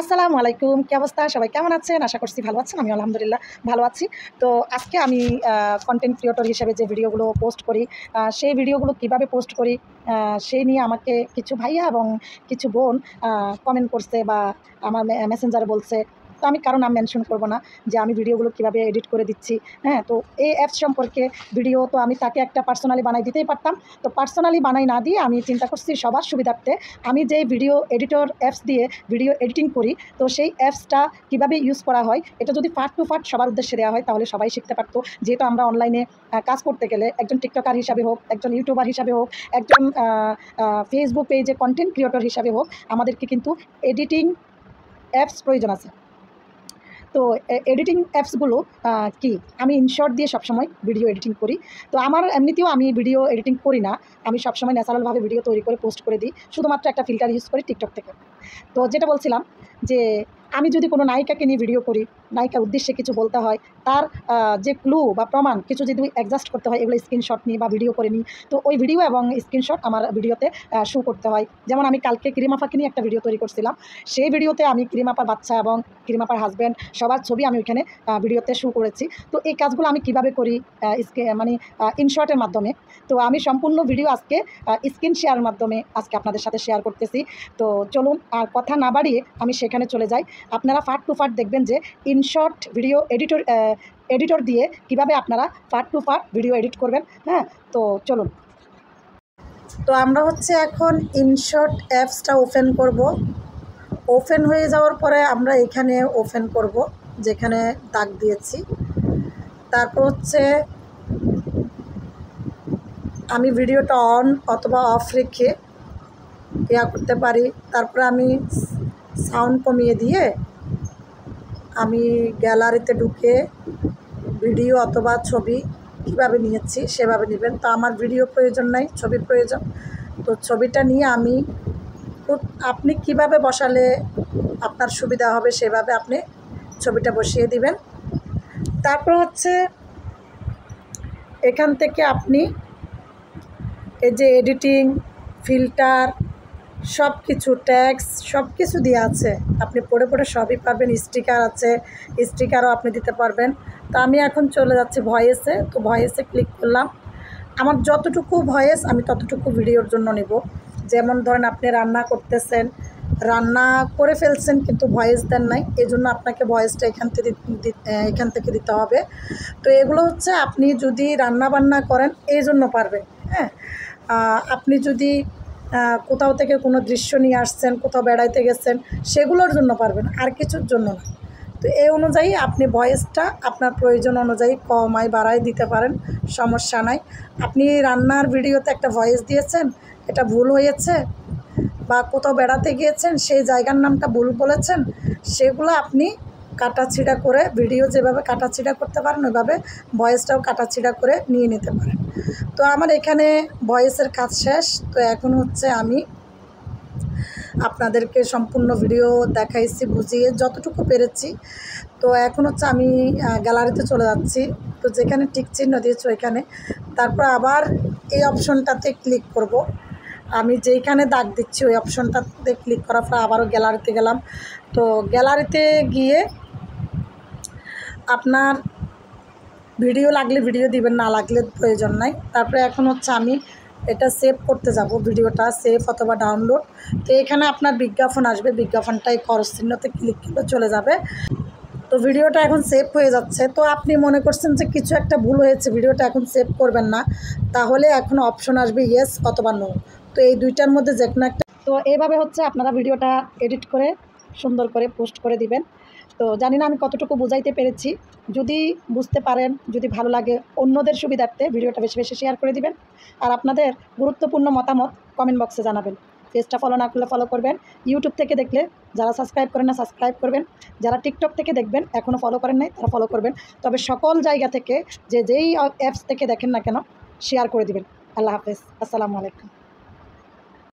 আসসালামু আলাইকুম, কি অবস্থা? সবাই কেমন আছেন? আশা করছি ভালো আছেন। আমি আলহামদুলিল্লাহ ভালো আছি। তো আজকে আমি কন্টেন্ট ক্রিয়েটর হিসেবে যে ভিডিওগুলো পোস্ট করি, সেই ভিডিওগুলো কিভাবে পোস্ট করি, সেই নিয়ে আমাকে কিছু ভাইয়া এবং কিছু বোন কমেন্ট করছে বা আমার মেসেঞ্জারে বলছে। তো আমি কারো নাম মেনশন করব না যে আমি ভিডিওগুলো কিভাবে এডিট করে দিচ্ছি। হ্যাঁ, তো এই অ্যাপস সম্পর্কে ভিডিও তো আমি তাকে একটা পার্সোনালি বানাই দিতেই পারতাম। তো পার্সোনালি বানাই না দিয়ে আমি চিন্তা করছি সবার সুবিধার্থে আমি যে ভিডিও এডিটর অ্যাপস দিয়ে ভিডিও এডিটিং করি, তো সেই অ্যাপসটা কীভাবে ইউজ করা হয় এটা যদি পার্ট টু পার্ট সবার উদ্দেশ্যে দেওয়া হয় তাহলে সবাই শিখতে পারতো। যেহেতু আমরা অনলাইনে কাজ করতে গেলে একজন টিকটকার হিসাবে হোক, একজন ইউটিউবার হিসাবে হোক, একজন ফেসবুক পেজে কন্টেন্ট ক্রিয়েটর হিসাবে হোক, আমাদেরকে কিন্তু এডিটিং অ্যাপস প্রয়োজন আছে। তো এডিটিং অ্যাপসগুলো কি আমি ইনশর্ট দিয়ে সবসময় ভিডিও এডিটিং করি। তো আমার এমনিতেও আমি ভিডিও এডিটিং করি না, আমি সবসময় ন্যাচারালভাবে ভিডিও তৈরি করে পোস্ট করে দিই, শুধুমাত্র একটা ফিল্টার ইউজ করি টিকটক থেকে। তো যেটা বলছিলাম যে আমি যদি কোনো নায়িকাকে নিয়ে ভিডিও করি, নায়িকার উদ্দেশ্যে কিছু বলতে হয়, তার যে ক্লু বা প্রমাণ কিছু যদি অ্যাডজাস্ট করতে হয়, এগুলো স্ক্রিনশট নিই বা ভিডিও করে নিই। তো ওই ভিডিও এবং স্ক্রিনশট আমার ভিডিওতে শো করতে হয়। যেমন আমি কালকে ক্রিমাপাকে নিয়ে একটা ভিডিও তৈরি করছিলাম, সেই ভিডিওতে আমি ক্রিমাপার বাচ্চা এবং ক্রিমাপার হাজব্যান্ড সবার ছবি আমি ওইখানে ভিডিওতে শো করেছি। তো এই কাজগুলো আমি কিভাবে করি মানে ইনশর্টের মাধ্যমে। তো আমি সম্পূর্ণ ভিডিও আজকে স্ক্রিন শেয়ারের মাধ্যমে আজকে আপনাদের সাথে শেয়ার করতেছি। তো চলুন আর কথা না বাড়িয়ে আমি সেখানে চলে যাই। আপনারা পার্ট টু পার্ট দেখবেন যে ইনশর্ট ভিডিও এডিটর দিয়ে কিভাবে আপনারা part two part video edit করবেন। হ্যাঁ, তো চলুন। তো আমরা হচ্ছে এখন ইনশর্ট অ্যাপসটা ওপেন করব। ওপেন হয়ে যাওয়ার পরে আমরা এখানে ওপেন করব যেখানে দাগ দিয়েছি। তারপর হচ্ছে আমি ভিডিওটা অন অথবা অফ রেখে করতে পারি। তারপরে আমি সাউন্ড কমিয়ে দিয়ে আমি গ্যালারিতে ঢুকে ভিডিও অথবা ছবি কীভাবে নিয়েছি সেভাবে নেবেন। তো আমার ভিডিও প্রয়োজন নাই, ছবির প্রয়োজন। তো ছবিটা নিয়ে আপনি কিভাবে বসালে আপনার সুবিধা হবে সেভাবে আপনি ছবিটা বসিয়ে দিবেন। তারপর হচ্ছে এখান থেকে আপনি এই যে এডিটিং, ফিল্টার, সব কিছু ট্যাক্স সব কিছু দেওয়া আছে, আপনি পড়ে পড়ে সবই পারবেন। স্টিকার আছে, স্টিকারও আপনি দিতে পারবেন। তো আমি এখন চলে যাচ্ছি ভয়েসে। তো ভয়েসে ক্লিক করলাম। আমার যতটুকু ভয়েস আমি ততটুকু ভিডিওর জন্য নেব। যেমন ধরেন আপনি রান্না করতেছেন, রান্না করে ফেলছেন কিন্তু ভয়েস দেন নাই, এই জন্য আপনাকে ভয়েসটা এখান থেকে দিতে হবে। তো এগুলো হচ্ছে আপনি যদি রান্না বান্না করেন এই জন্য পারবেন। হ্যাঁ, আপনি যদি কোথাও থেকে কোনো দৃশ্য নিয়ে আসছেন, কোথাও বেড়াইতে গেছেন, সেগুলোর জন্য পারবেন, আর কিছুর জন্য না। তো এই অনুযায়ী আপনি ভয়েসটা আপনার প্রয়োজন অনুযায়ী কমাই বাড়াই দিতে পারেন, সমস্যা নাই। আপনি রান্নার ভিডিওতে একটা ভয়েস দিয়েছেন, এটা ভুল হয়েছে, বা কোথাও বেড়াতে গিয়েছেন সেই জায়গার নামটা ভুল বলেছেন, সেগুলো আপনি কাটাছিড়া করে ভিডিও যেভাবে কাটাছিড়া করতে পারেন ওইভাবে ভয়েসটাও কাটাছিড়া করে নিয়ে নিতে পারেন। তো আমার এখানে ভয়েসের কাজ শেষ। তো এখন হচ্ছে আমি আপনাদেরকে সম্পূর্ণ ভিডিও দেখাইছি, বুঝিয়ে যতটুকু পেরেছি। তো এখন হচ্ছে আমি গ্যালারিতে চলে যাচ্ছি। তো যেখানে টিক চিহ্ন দিয়েছি ওইখানে, তারপর আবার এই অপশনটাতে ক্লিক করব। আমি যেইখানে দাগ দিচ্ছি ওই অপশনটাতে ক্লিক করার পর আবারও গ্যালারিতে গেলাম। তো গ্যালারিতে গিয়ে আপনার ভিডিও লাগলে ভিডিও দিবেন, না লাগলে প্রয়োজন নাই। তারপরে এখন হচ্ছে আমি এটা সেভ করতে যাব, ভিডিওটা সেভ অথবা ডাউনলোড। তো এখানে আপনার বিজ্ঞাপন আসবে, বিজ্ঞাপনটাই ক্রস চিহ্নতে ক্লিক করলে চলে যাবে। তো ভিডিওটা এখন সেভ হয়ে যাচ্ছে। তো আপনি মনে করছেন যে কিছু একটা ভুল হয়েছে, ভিডিওটা এখন সেভ করবেন না, তাহলে এখন অপশন আসবে ইয়েস অথবা নো। তো এই দুইটার মধ্যে যে কোনো একটা। তো এইভাবে হচ্ছে আপনারা ভিডিওটা এডিট করে সুন্দর করে পোস্ট করে দিবেন। তো জানি না আমি কতটুকু বুঝাইতে পেরেছি। যদি বুঝতে পারেন, যদি ভালো লাগে, অন্যদের সুবিধার্থে ভিডিওটা বেশি বেশি শেয়ার করে দিবেন। আর আপনাদের গুরুত্বপূর্ণ মতামত কমেন্ট বক্সে জানাবেন। পেজটা ফলো না করলে ফলো করবেন। ইউটিউব থেকে দেখলে যারা সাবস্ক্রাইব করেন না সাবস্ক্রাইব করবেন। যারা টিকটক থেকে দেখবেন এখনও ফলো করেন নাই তারা ফলো করবেন। তবে সকল জায়গা থেকে যেই অ্যাপস থেকে দেখেন না কেন শেয়ার করে দিবেন। আল্লাহ হাফেজ, আসসালামু আলাইকুম।